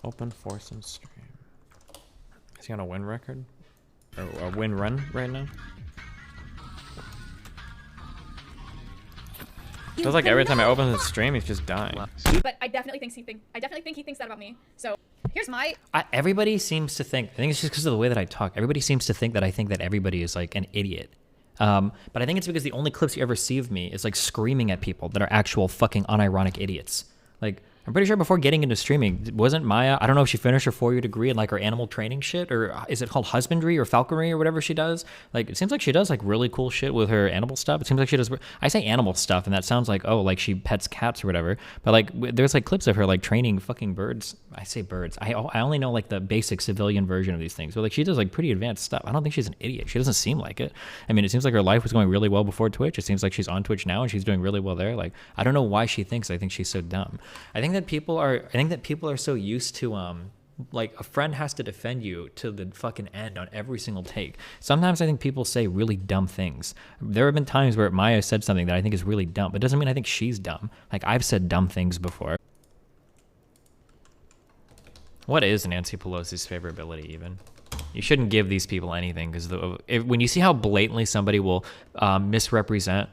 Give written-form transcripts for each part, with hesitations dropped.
Open force and stream. Is he on a win record? Or a win run right now? Feels like every time I open the stream, he's just dying. But I definitely think he thinks that about me. So here's my. Everybody seems to think. I think it's just because of the way that I talk. Everybody seems to think that I think that everybody is like an idiot. But I think it's because the only clips you ever see of me is like screaming at people that are actual fucking unironic idiots. Like, I'm pretty sure before getting into streaming, wasn't Maya, I don't know if she finished her 4-year degree in like her animal training shit, or is it called husbandry or falconry or whatever she does? Like, it seems like she does like really cool shit with her animal stuff. It seems like she does, I say animal stuff and that sounds like, oh, like she pets cats or whatever. But like, there's like clips of her like training fucking birds. I say birds. I only know like the basic civilian version of these things. But like, she does like pretty advanced stuff. I don't think she's an idiot. She doesn't seem like it. I mean, it seems like her life was going really well before Twitch. It seems like she's on Twitch now and she's doing really well there. Like, I don't know why she thinks I think she's so dumb. I think that people are so used to like a friend has to defend you to the fucking end on every single take. Sometimes I think people say really dumb things. There have been times where Maya said something that I think is really dumb, but it doesn't mean I think she's dumb. Like, I've said dumb things before. What is Nancy Pelosi's favorability even? You shouldn't give these people anything, because when you see how blatantly somebody will misrepresent,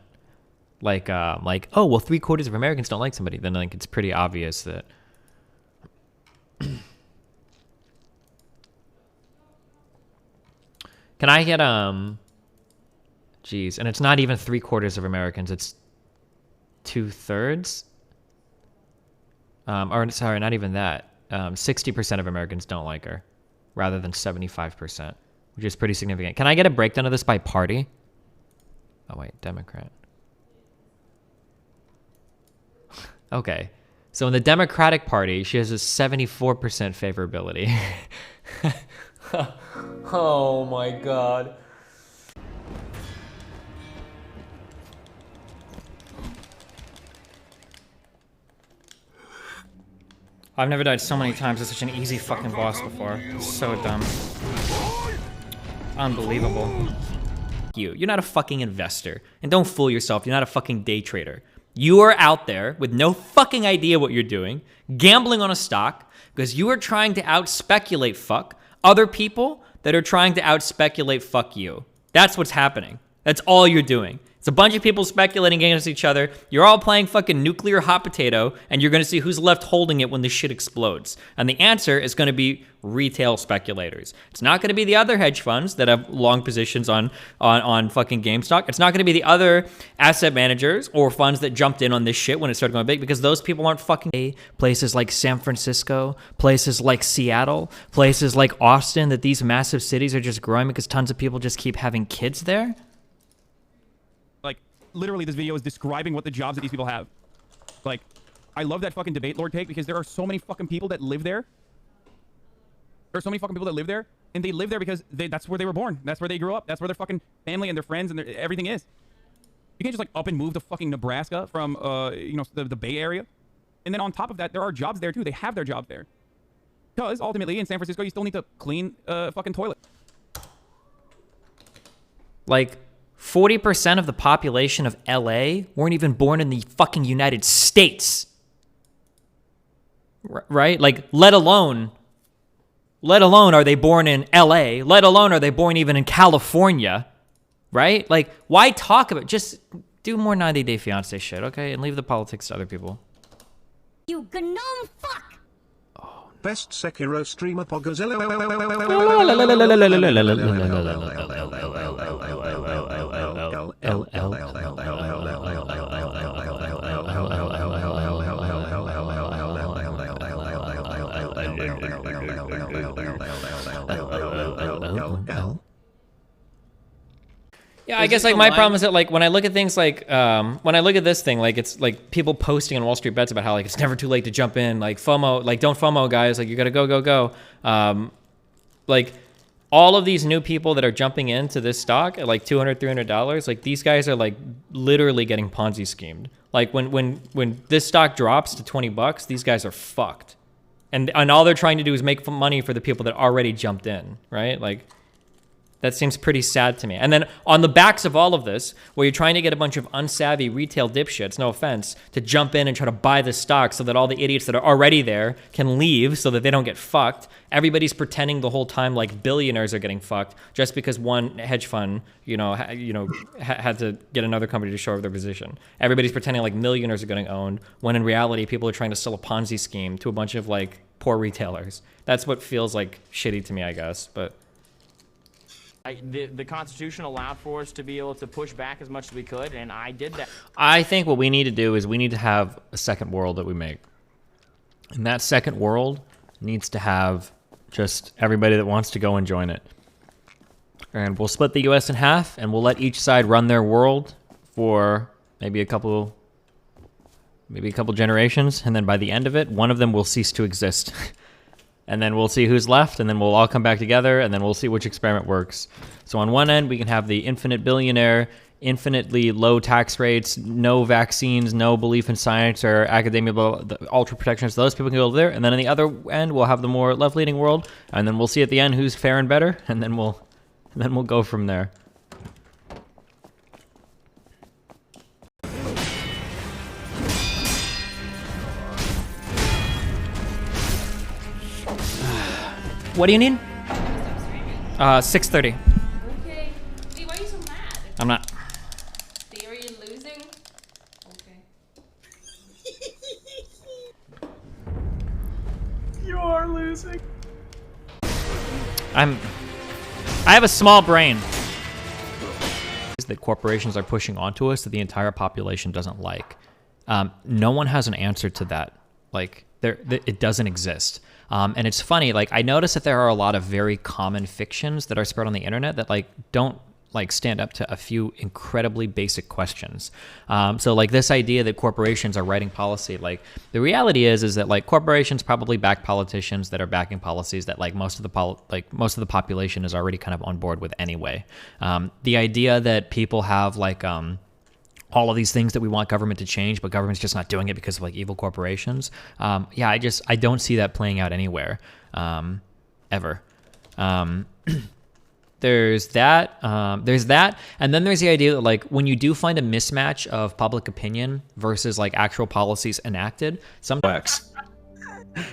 like, oh, well, 3/4 of Americans don't like somebody, then like it's pretty obvious that. Can I get geez, and it's not even 3/4 of Americans, it's 2/3. Or sorry, not even that. 60% of Americans don't like her, rather than 75%, which is pretty significant. Can I get a breakdown of this by party? Oh wait, Democrat. Okay, so in the Democratic Party, she has a 74% favorability. Oh my god. I've never died so many times as such an easy fucking boss before. It's so dumb. Unbelievable. You're not a fucking investor. And don't fool yourself, you're not a fucking day trader. You are out there with no fucking idea what you're doing, gambling on a stock, because you are trying to out-speculate fuck other people that are trying to out-speculate fuck you. That's what's happening. That's all you're doing. It's a bunch of people speculating against each other. You're all playing fucking nuclear hot potato, and you're going to see who's left holding it when this shit explodes. And the answer is going to be retail speculators. It's not going to be the other hedge funds that have long positions on fucking GameStop. It's not going to be the other asset managers or funds that jumped in on this shit when it started going big, because those people aren't fucking places like San Francisco, places like Seattle, places like Austin, that these massive cities are just growing because tons of people just keep having kids there. Literally, this video is describing what the jobs that these people have. Like, I love that fucking debate lord take, because there are so many fucking people that live there. There are so many fucking people that live there, and they live there because that's where they were born. That's where they grew up. That's where their fucking family and their friends and everything is. You can't just like up and move to fucking Nebraska from you know, the Bay Area. And then on top of that, there are jobs there too. They have their jobs there. Because ultimately in San Francisco, you still need to clean fucking toilet. Like, 40% of the population of LA weren't even born in the fucking United States. Right? Like, let alone are they born in LA, let alone are they born even in California, right? Like, why talk about, just do more 90 Day Fiance shit, okay? And leave the politics to other people. You gnome fuck! Best Sekiro streamer Poggers. Yeah, I guess like my problem is that like when I look at things like when I look at this thing, like it's like people posting on Wall Street Bets about how like it's never too late to jump in, like FOMO, like don't FOMO guys, like you gotta go. Like all of these new people that are jumping into this stock at like $200, $300, like these guys are like literally getting Ponzi schemed. Like when this stock drops to $20, these guys are fucked. And all they're trying to do is make money for the people that already jumped in, right? Like That seems pretty sad to me. And then on the backs of all of this, where you're trying to get a bunch of unsavvy retail dipshits, no offense, to jump in and try to buy the stock so that all the idiots that are already there can leave so that they don't get fucked. Everybody's pretending the whole time like billionaires are getting fucked just because one hedge fund, had to get another company to shore up their position. Everybody's pretending like millionaires are getting owned when in reality people are trying to sell a Ponzi scheme to a bunch of like poor retailers. That's what feels like shitty to me, I guess, but... The Constitution allowed for us to be able to push back as much as we could, and I did that. I think what we need to do is we need to have a second world that we make. And that second world needs to have just everybody that wants to go and join it. And we'll split the US in half, and we'll let each side run their world for maybe a couple generations, and then by the end of it, one of them will cease to exist. And then we'll see who's left, and then we'll all come back together, and then we'll see which experiment works. So on one end, we can have the infinite billionaire, infinitely low tax rates, no vaccines, no belief in science or academia, the ultra protectionists. Those people can go there. And then on the other end, we'll have the more left-leaning world, and then we'll see at the end who's fair and better, and then we'll go from there. What do you need? 6:30. Okay. Hey, why are you so mad? I'm not. Are you losing? Okay. You are losing. I have a small brain. That corporations are pushing onto us that the entire population doesn't like. No one has an answer to that. Like, it doesn't exist. And it's funny, like, I notice that there are a lot of very common fictions that are spread on the internet that, like, don't, like, stand up to a few incredibly basic questions. So, like, this idea that corporations are writing policy, like, the reality is that, like, corporations probably back politicians that are backing policies that, like, most of the population is already kind of on board with anyway. The idea that people have, like, all of these things that we want government to change, but government's just not doing it because of like evil corporations. I don't see that playing out anywhere, ever. There's that, and then there's the idea that like when you do find a mismatch of public opinion versus like actual policies enacted, Works.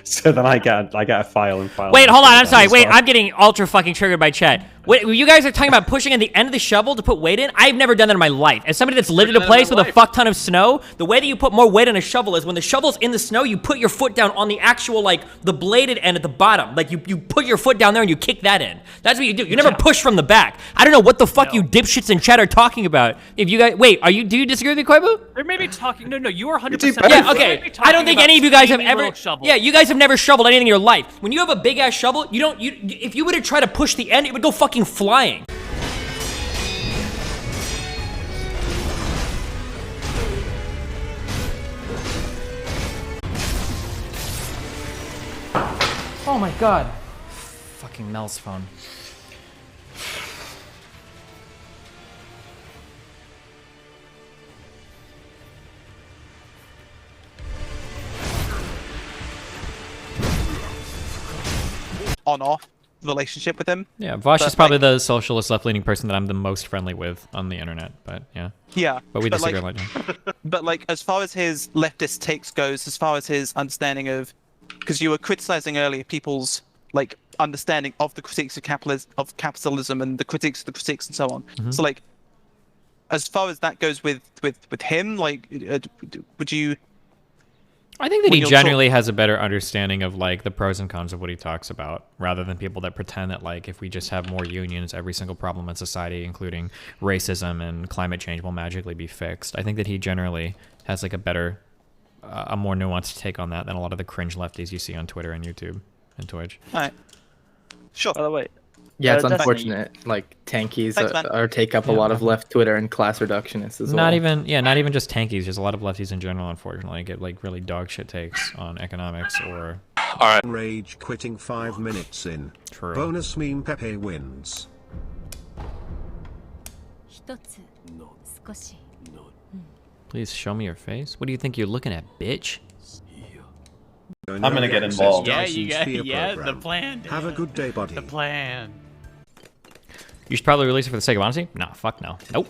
So then I get a file and file. Wait, hold on. I'm sorry. Wait, I'm getting ultra fucking triggered by chat. Wait, you guys are talking about pushing in the end of the shovel to put weight in? I've never done that in my life. As somebody that's lived in a place with a fuck ton of snow, the way that you put more weight on a shovel is when the shovel's in the snow, you put your foot down on the actual, like, the bladed end at the bottom. Like, you put your foot down there and you kick that in. That's what you do. You never push from the back. I don't know what the fuck you dipshits in chat are talking about. If you guys, wait, do you disagree with me, Koibu? They're maybe talking, no, you are 100%. Yeah, okay. I don't think any of you guys have ever, yeah, you guys have never shoveled anything in your life. When you have a big ass shovel, if you were to try to push the end, it would go fucking flying. Oh my god. Fucking Mel's phone. On-off relationship with him. Yeah, Vosh is probably the socialist left-leaning person that I'm the most friendly with on the internet, but yeah. Yeah. But we disagree like, a lot. But like, as far as his leftist takes goes, as far as his understanding of, because you were criticizing earlier people's like understanding of the critiques of capitalism and the critiques of the critiques and so on. Mm-hmm. So like, as far as that goes with him, like, would you? I think that he generally has a better understanding of like the pros and cons of what he talks about, rather than people that pretend that like if we just have more unions, every single problem in society, including racism and climate change, will magically be fixed. I think that he generally has like a better, a more nuanced take on that than a lot of the cringe lefties you see on Twitter and YouTube and Twitch. All right. Sure. By the way. Yeah, it's unfortunate. Like tankies take up a lot of left Twitter and class reductionists as well. Not even just tankies. Just a lot of lefties in general, unfortunately, get like really dog shit takes on economics or. All right. Rage quitting 5 minutes in. True. Bonus meme Pepe wins. Please show me your face. What do you think you're looking at, bitch? I'm gonna get involved. Yeah, the plan. Have a good day, buddy. The plan. You should probably release it for the sake of honesty. Nah, fuck no. Nope.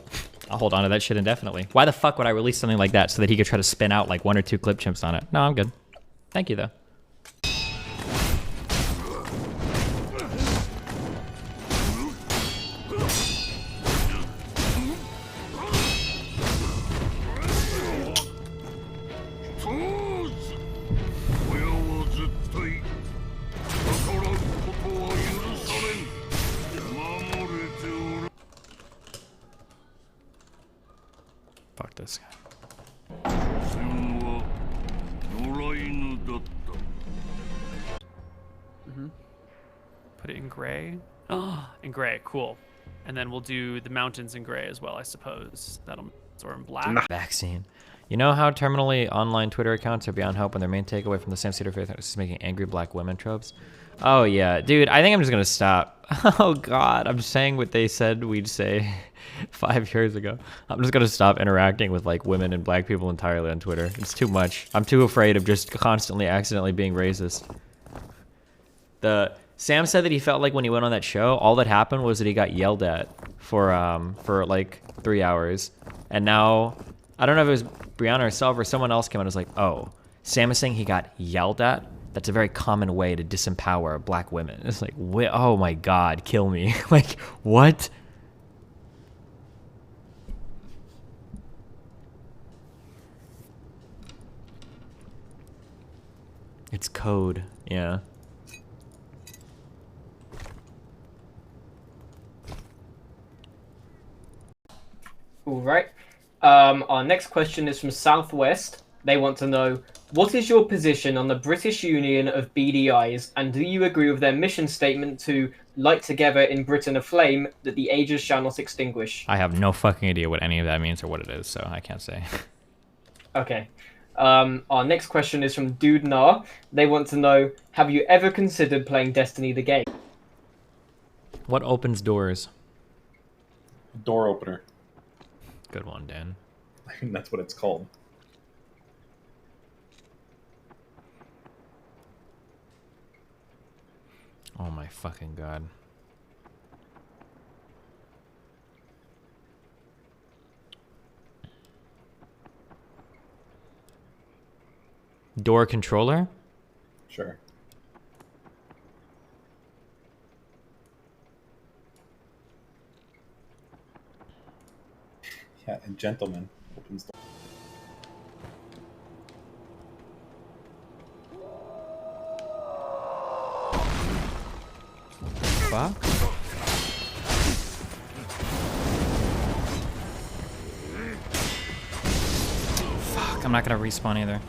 I'll hold on to that shit indefinitely. Why the fuck would I release something like that so that he could try to spin out like 1 or 2 clip chimps on it? No, I'm good. Thank you though. Fuck this guy. Put it in gray. Oh, in gray, cool. And then we'll do the mountains in gray as well, I suppose. That'll or in black. Vaccine. You know how terminally online Twitter accounts are beyond help when their main takeaway from the Sam Cedar Faith is making angry black women tropes? Oh yeah, dude, I think I'm just gonna stop. Oh god, I'm saying what they said we'd say 5 years ago. I'm just gonna stop interacting with like women and black people entirely on Twitter. It's too much. I'm too afraid of just constantly accidentally being racist. Sam said that he felt like when he went on that show, all that happened was that he got yelled at for like 3 hours. And now, I don't know if it was Brianna herself or someone else came out and was like, oh, Sam is saying he got yelled at? That's a very common way to disempower black women. It's like, oh my god, kill me. Like, what? It's code, yeah. All right. Our next question is from Southwest. They want to know, what is your position on the British Union of BDIs, and do you agree with their mission statement to light together in Britain a flame that the ages shall not extinguish? I have no fucking idea what any of that means or what it is, so I can't say. Okay. Our next question is from Dude Nah. They want to know, have you ever considered playing Destiny the game? What opens doors? Door opener. Good one, Dan. I think that's what it's called. Oh my fucking god. Door controller? Sure. Yeah, and gentleman opens the... Fuck? Fuck, I'm not gonna respawn either.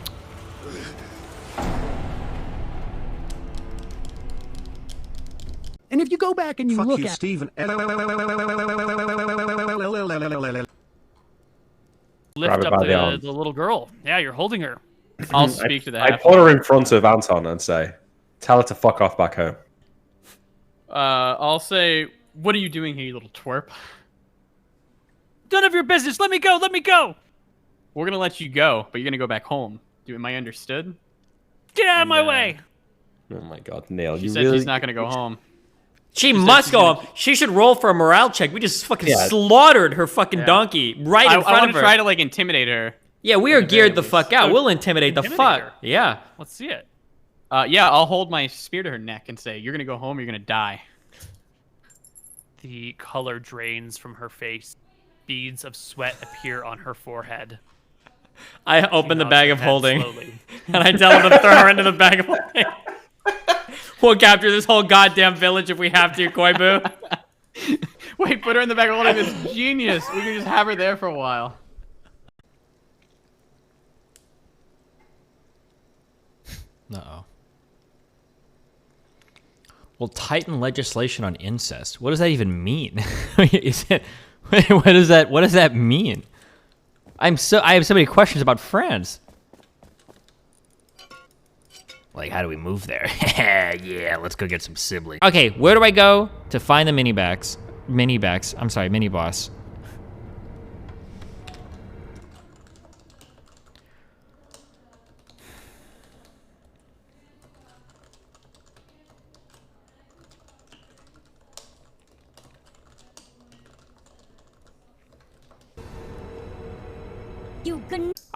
And if you go back and you look at Steven. Lift up the little girl. Yeah, you're holding her. I'll speak to that. I put her in front of Anton and say, tell her to fuck off back home. I'll say, what are you doing here, you little twerp? None of your business. Let me go. Let me go. We're going to let you go, but you're going to go back home. Am I understood? Get out of my way. Oh my god, Neil. She said she's not going to go home. She must go home. She should roll for a morale check. We just fucking slaughtered her fucking donkey right in front of her. I want to try to like intimidate her. Yeah, we are geared the fuck out. We'll intimidate the fuck. Her. Yeah. Let's see it. Yeah, I'll hold my spear to her neck and say, you're going to go home or you're going to die. The color drains from her face. Beads of sweat appear on her forehead. I open the bag of holding. And I tell her to throw her into the bag of holding. We'll capture this whole goddamn village if we have to, Koibu. Wait, put her in the bag of holding. It's genius. We can just have her there for a while. Uh-oh. Well, tighten legislation on incest. What does that even mean? Is it, what does that mean? I have so many questions about France. Like, how do we move there? Yeah, let's go get some siblings. Okay, where do I go to find the mini boss?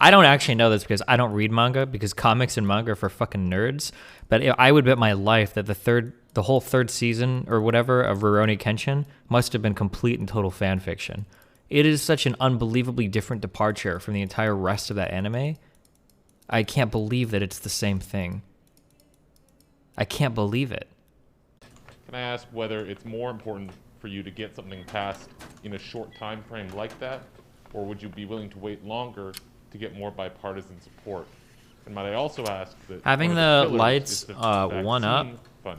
I don't actually know this because I don't read manga, because comics and manga are for fucking nerds. But I would bet my life that the whole third season or whatever of Rurouni Kenshin must have been complete and total fan fiction. It is such an unbelievably different departure from the entire rest of that anime. I can't believe that it's the same thing. I can't believe it. Can I ask whether it's more important for you to get something passed in a short time frame like that, or would you be willing to wait longer to get more bipartisan support? And might I also ask that having the lights one up,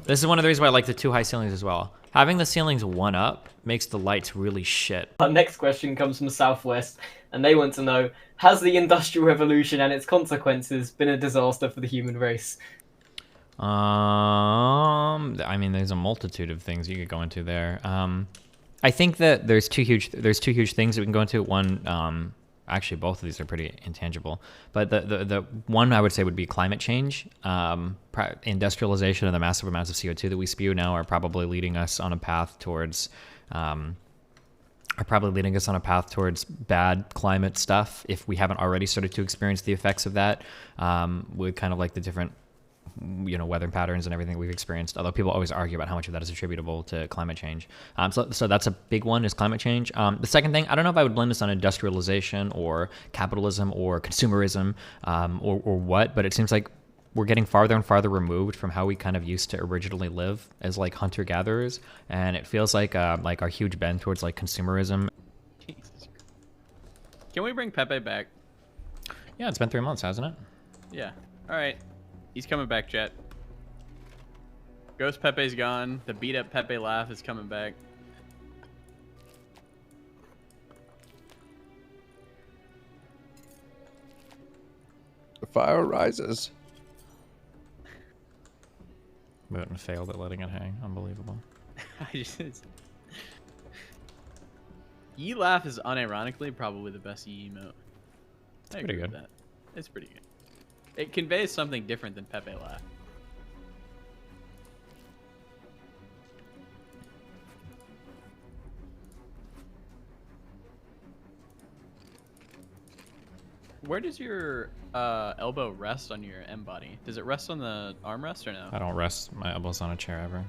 this is one of the reasons why I like the 2 high ceilings as well. Having the ceilings one up makes the lights really shit. Our next question comes from Southwest, and they want to know, has the Industrial Revolution and its consequences been a disaster for the human race? I mean, there's a multitude of things you could go into there. I think that there's two huge things that we can go into. One, actually, both of these are pretty intangible, but the one I would say would be climate change. Industrialization and the massive amounts of CO2 that we spew now are probably leading us on a path towards bad climate stuff if we haven't already started to experience the effects of that, with kind of like the different weather patterns and everything we've experienced, although people always argue about how much of that is attributable to climate change. So that's a big one, is climate change. The second thing, I don't know if I would blame this on industrialization or capitalism or consumerism, or what, but it seems like we're getting farther and farther removed from how we kind of used to originally live as like hunter-gatherers, and it feels like our huge bend towards like consumerism. Jesus. Can we bring Pepe back? Yeah, it's been 3 months, hasn't it? Yeah. All right. He's coming back, Jet. Ghost Pepe's gone. The beat up Pepe laugh is coming back. The fire rises. But failed at letting it hang. Unbelievable. Yi laugh is unironically probably the best Yi emote. It's pretty good. That. It's pretty good. It conveys something different than Pepe laugh. Where does your elbow rest on your M body? Does it rest on the armrest or no? I don't rest my elbows on a chair ever.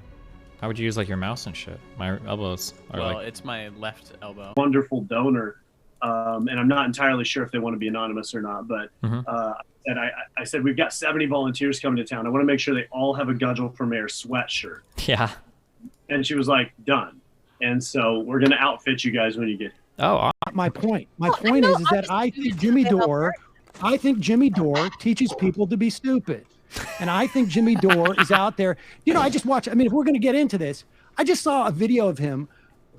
How would you use like your mouse and shit? My elbows are well, like... it's my left elbow. Wonderful donor, and I'm not entirely sure if they want to be anonymous or not, but I said we've got 70 volunteers coming to town. I want to make sure they all have a Gudgel for Mayor sweatshirt. Yeah. And she was like, done. And so we're going to outfit you guys when you get here. Oh, my point. My point is that I think Jimmy Dore teaches people to be stupid. And I think Jimmy Dore is out there. I just watched, if we're going to get into this, I just saw a video of him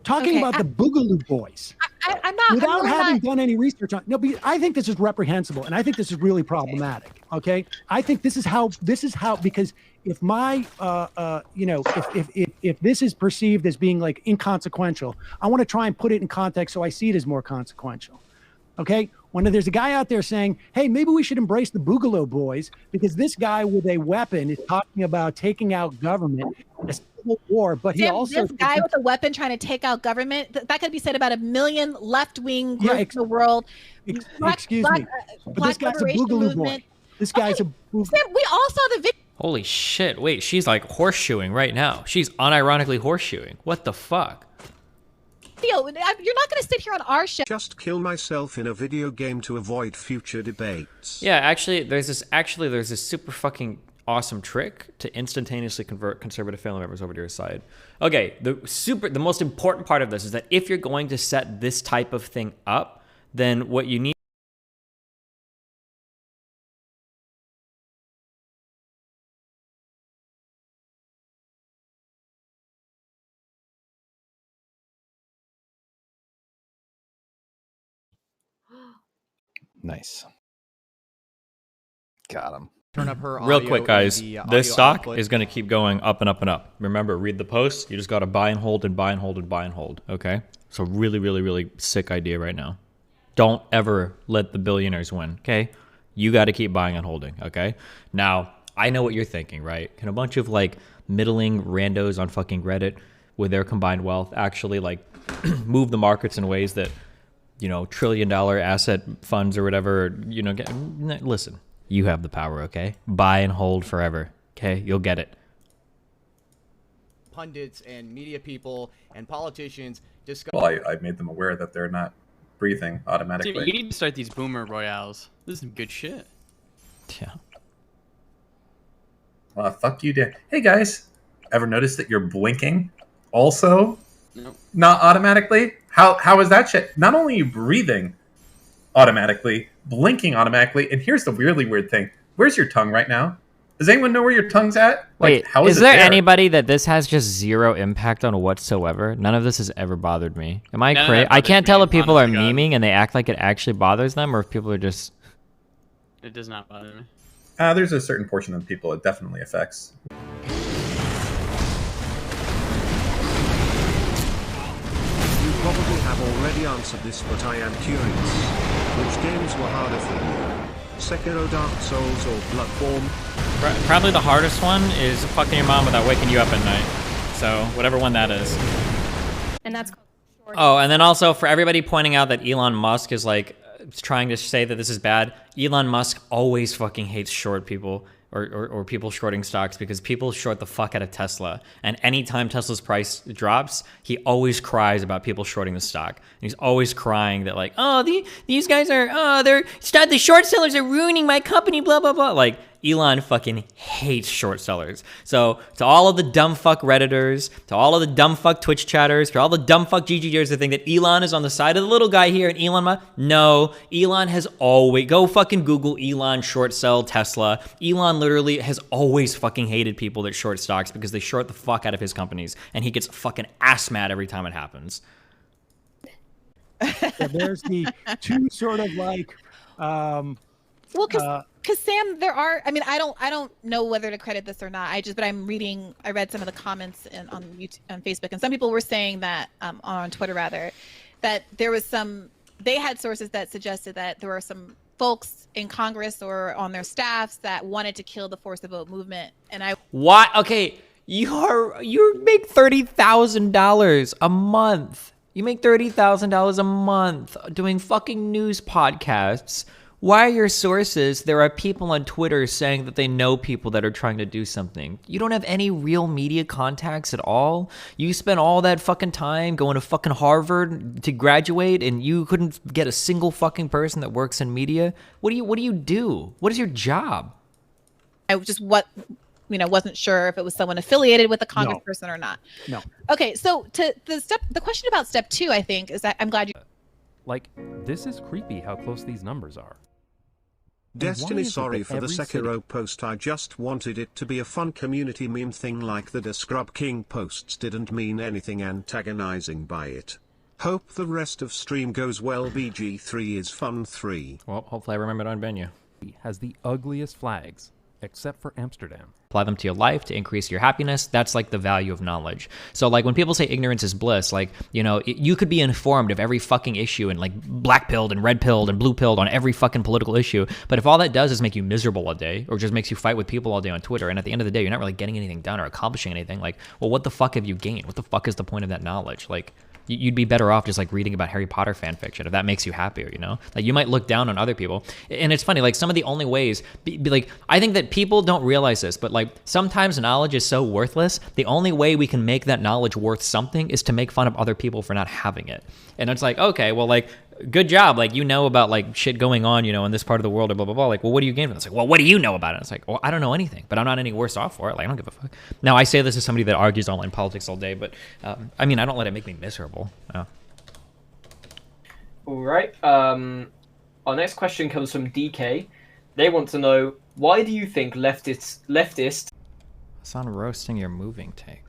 talking about the Boogaloo Boys. I'm not without having done any research on. No, but I think this is reprehensible, and I think this is really problematic. Okay, I think this is how because if my if this is perceived as being like inconsequential, I want to try and put it in context so I see it as more consequential. Okay, when there's a guy out there saying, hey, maybe we should embrace the Boogaloo Boys because this guy with a weapon is talking about taking out government, a civil war, but he also... This guy with a weapon trying to take out government, that could be said about 1 million left-wing groups in the world. Excuse me, but this guy's a Boogaloo boy. This guy's a Boogaloo. We all saw the video. Holy shit, wait, she's like horseshoeing right now. She's unironically horseshoeing. What the fuck? You're not going to sit here on our show. Just kill myself in a video game to avoid future debates. Yeah, actually, there's this super fucking awesome trick to instantaneously convert conservative family members over to your side. Okay, the most important part of this is that if you're going to set this type of thing up, then what you need Nice. Got him. Turn up her real audio quick, guys. in the This audio stock output. is going to keep going up and up and up. Remember, read the post. You just got to buy and hold and buy and hold and buy and hold. Okay? So really, really, really sick idea right now. Don't ever let the billionaires win. Okay? You got to keep buying and holding. Okay? Now, I know what you're thinking, right? Can a bunch of like middling randos on fucking Reddit with their combined wealth actually like move the markets in ways that you know, $1 trillion asset funds or whatever, you know, listen, you have the power, okay? Buy and hold forever, okay? You'll get it. Pundits and media people and politicians discuss. Well, I made them aware that they're not breathing automatically. Dude, you need to start these boomer royales. This is some good shit. Yeah. Fuck you, Dan. Hey guys, ever notice that you're blinking also? Nope. Not automatically? How is that shit? Not only are you breathing automatically, blinking automatically, and here's the really weird thing. Where's your tongue right now? Does anyone know where your tongue's at? Like, Wait, how is it there anybody that this has just zero impact on whatsoever? None of this has ever bothered me. Am I crazy? I can't tell if people are memeing and they act like it actually bothers them, or if people are just... It does not bother me. There's a certain portion of people it definitely affects. You probably have already answered this, but I am curious. Which games were harder for you? Sekiro, Dark Souls, or Bloodborne? Probably the hardest one is fucking your mom without waking you up at night. So, whatever one that is. And that's Oh, and then also for everybody pointing out that Elon Musk is like trying to say that this is bad, Elon Musk always fucking hates short people or people shorting stocks, because people short the fuck out of Tesla. And anytime Tesla's price drops, he always cries about people shorting the stock. And he's always crying that like, oh, these guys are, the short sellers are ruining my company, blah, blah, blah. Like, Elon fucking hates short sellers. So to all of the dumb fuck Redditors, to all of the dumb fuck Twitch chatters, to all the dumb fuck GGers that think that Elon is on the side of the little guy here and Elon Musk, no, Elon has always, go fucking Google Elon short sell Tesla. Elon literally has always fucking hated people that short stocks because they short the fuck out of his companies, and he gets fucking ass mad every time it happens. So there's the two sort of like, Well, because Sam, there are. I mean, I don't know whether to credit this or not. But I read some of the comments on YouTube, on Facebook, and some people were saying that on Twitter rather, that there was some. They had sources that suggested that there were some folks in Congress or on their staffs that wanted to kill the Force the Vote movement, and I. What? Okay, you make $30,000 a month. You make $30,000 a month doing fucking news podcasts. Why are your sources? There are people on Twitter saying that they know people that are trying to do something. You don't have any real media contacts at all. You spent all that fucking time going to fucking Harvard to graduate, and you couldn't get a single fucking person that works in media. What do you do? What is your job? I just wasn't sure if it was someone affiliated with a congressperson or not. No. Okay, so to the question about step 2, I think, is that I'm glad you. Like, this is creepy how close these numbers are. Destiny, sorry for the Sekiro post. I just wanted it to be a fun community meme thing like the Scrub King posts. Didn't mean anything antagonizing by it. Hope the rest of stream goes well. BG3 is fun 3. Well, hopefully I remember to unban you. Has the ugliest flags, except for Amsterdam. Apply them to your life to increase your happiness. That's like the value of knowledge. So like when people say ignorance is bliss, like, you know, you could be informed of every fucking issue and like black pilled and red pilled and blue pilled on every fucking political issue. But if all that does is make you miserable all day, or just makes you fight with people all day on Twitter, and at the end of the day, you're not really getting anything done or accomplishing anything, like, well, what the fuck have you gained? What the fuck is the point of that knowledge? Like, you'd be better off just like reading about Harry Potter fan fiction if that makes you happier, you know? Like, you might look down on other people. And it's funny, like, some of the only ways, like, I think that people don't realize this, but like sometimes knowledge is so worthless, the only way we can make that knowledge worth something is to make fun of other people for not having it. And it's like, okay, well, like, good job, like, you know about like shit going on, you know, in this part of the world, or blah blah blah. Like, well, what do you gain from it? It's like, well, what do you know about it? It's like, well, I don't know anything, but I'm not any worse off for it. Like, I don't give a fuck. Now, I say this as somebody that argues online politics all day, but I mean, I don't let it make me miserable. All right. Our next question comes from DK. They want to know, why do you think leftists? It's on roasting your moving take.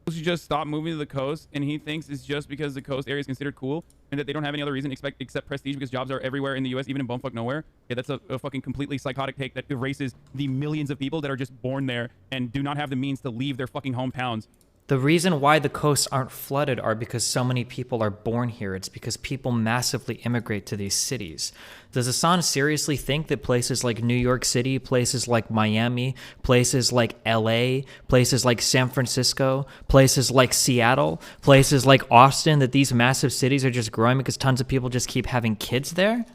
You just stop moving to the coast, and he thinks it's just because the coast area is considered cool and that they don't have any other reason except prestige, because jobs are everywhere in the US, even in bumfuck nowhere. Yeah, that's a fucking completely psychotic take that erases the millions of people that are just born there and do not have the means to leave their fucking hometowns The reason why the coasts aren't flooded are because so many people are born here. It's because people massively immigrate to these cities. Does Hassan seriously think that places like New York City, places like Miami, places like LA, places like San Francisco, places like Seattle, places like Austin, that these massive cities are just growing because tons of people just keep having kids there?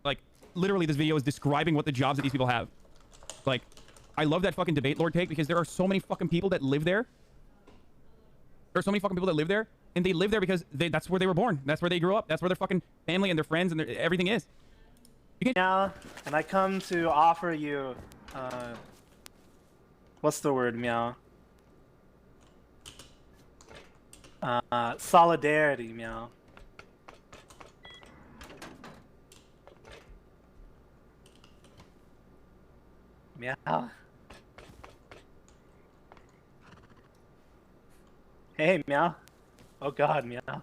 Like, literally, this video is describing what the jobs that these people have. Like, I love that fucking debate Lord take because there are so many fucking people that live there. There are so many fucking people that live there, and they live there because that's where they were born. That's where they grew up. That's where their fucking family and their friends and everything is. Meow, and I come to offer you, what's the word, Meow? Solidarity, Meow. Meow. Hey, Meow. Oh God, Meow.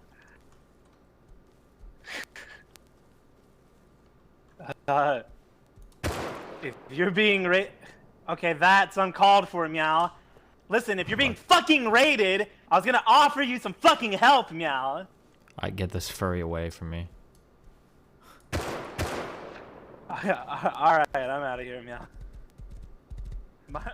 If you're being okay, that's uncalled for, Meow. Listen, if you're being fucking raided, I was gonna offer you some fucking help, Meow. I get this furry away from me. Alright, I'm out of here, Meow.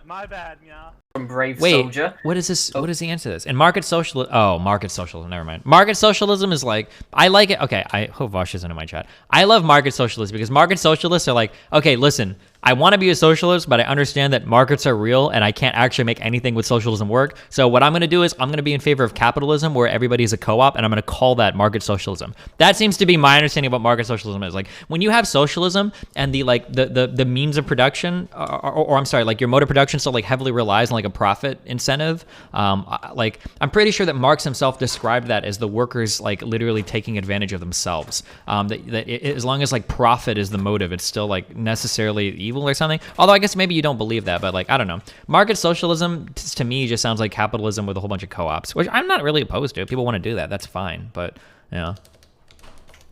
My bad, Meow. From Brave Wait, Soldier. what is this? What is the answer to this? And market socialism. Oh, market socialism. Never mind. Market socialism is like, I like it. Okay, I hope Vosh isn't in my chat. I love market socialists because market socialists are like, okay, listen, I want to be a socialist, but I understand that markets are real and I can't actually make anything with socialism work. So what I'm going to do is I'm going to be in favor of capitalism where everybody's a co-op, and I'm going to call that market socialism. That seems to be my understanding of what market socialism is. Like when you have socialism and the means of production, or I'm sorry, like your mode of production still like heavily relies on like a profit incentive. Like I'm pretty sure that Marx himself described that as the workers like literally taking advantage of themselves. As long as like profit is the motive, it's still like necessarily evil or something. Although I guess maybe you don't believe that, but like I don't know. Market socialism to me just sounds like capitalism with a whole bunch of co-ops, which I'm not really opposed to. If people want to do that, that's fine. But yeah.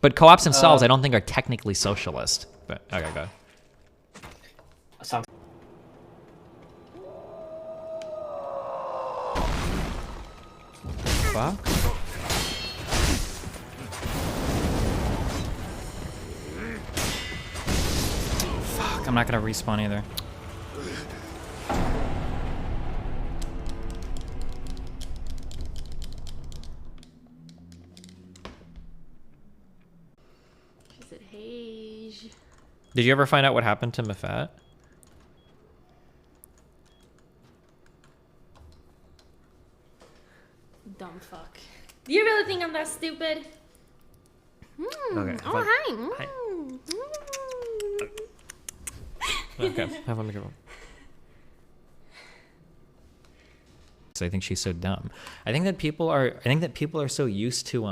But co-ops themselves, I don't think are technically socialist. But okay, go ahead. Sounds. Fuck. Fuck, I'm not gonna respawn either. She said, hey. Did you ever find out what happened to Mafat? Dumb fuck. Do you really think I'm that stupid? Okay. Oh, hi. Hi. Okay, have a microphone. So I think she's so dumb. I think that people are so used to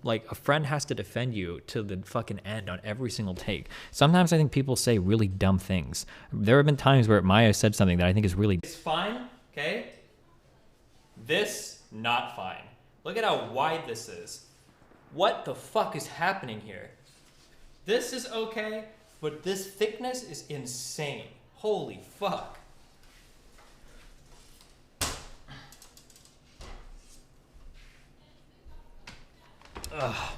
like a friend has to defend you to the fucking end on every single take. Sometimes I think people say really dumb things. There have been times where Maya said something that I think is really. It's fine, okay? This not fine. Look at how wide this is. What the fuck is happening here? This is okay, but this thickness is insane. Holy fuck. Ugh.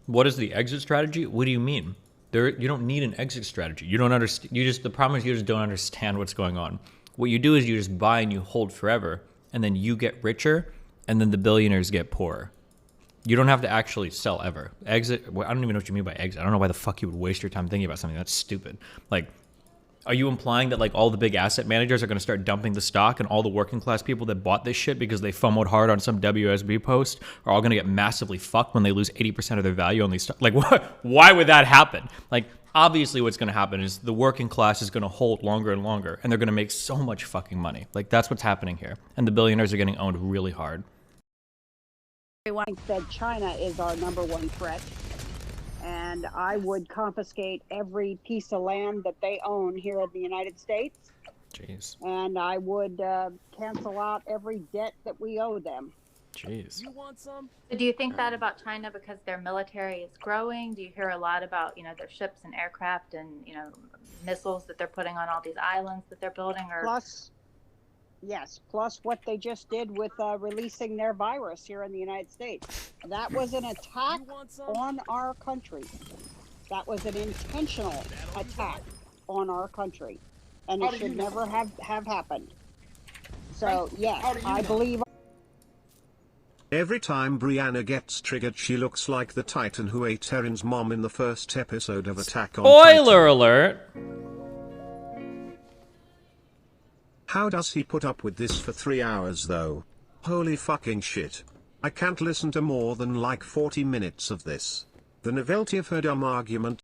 What is the exit strategy? What do you mean? You don't need an exit strategy. You don't understand. The problem is you just don't understand what's going on. What you do is you just buy and you hold forever, and then you get richer, and then the billionaires get poorer. You don't have to actually sell ever. Exit. I don't even know what you mean by exit. I don't know why the fuck you would waste your time thinking about something. That's stupid. Like, are you implying that like all the big asset managers are going to start dumping the stock, and all the working class people that bought this shit because they FOMO'd hard on some WSB post are all going to get massively fucked when they lose 80% of their value on these stocks? Like, what? Why would that happen? Like, obviously what's going to happen is the working class is going to hold longer and longer, and they're going to make so much fucking money. Like, that's what's happening here. And the billionaires are getting owned really hard. Everyone said China is our #1 threat, and I would confiscate every piece of land that they own here in the United States. Jeez. And I would cancel out every debt that we owe them. Jeez. You want some? Do you think that about China because their military is growing? Do you hear a lot about, their ships and aircraft and, missiles that they're putting on all these islands that they're building? Or Yes, plus what they just did with releasing their virus here in the United States. That was an attack on our country. That was an intentional attack on our country. And it should never have happened. So, yes, I believe... Every time Brianna gets triggered, she looks like the Titan who ate Erin's mom in the first episode of Attack on Titan. Spoiler alert! How does he put up with this for 3 hours though? Holy fucking shit. I can't listen to more than like 40 minutes of this. The novelty of her dumb argument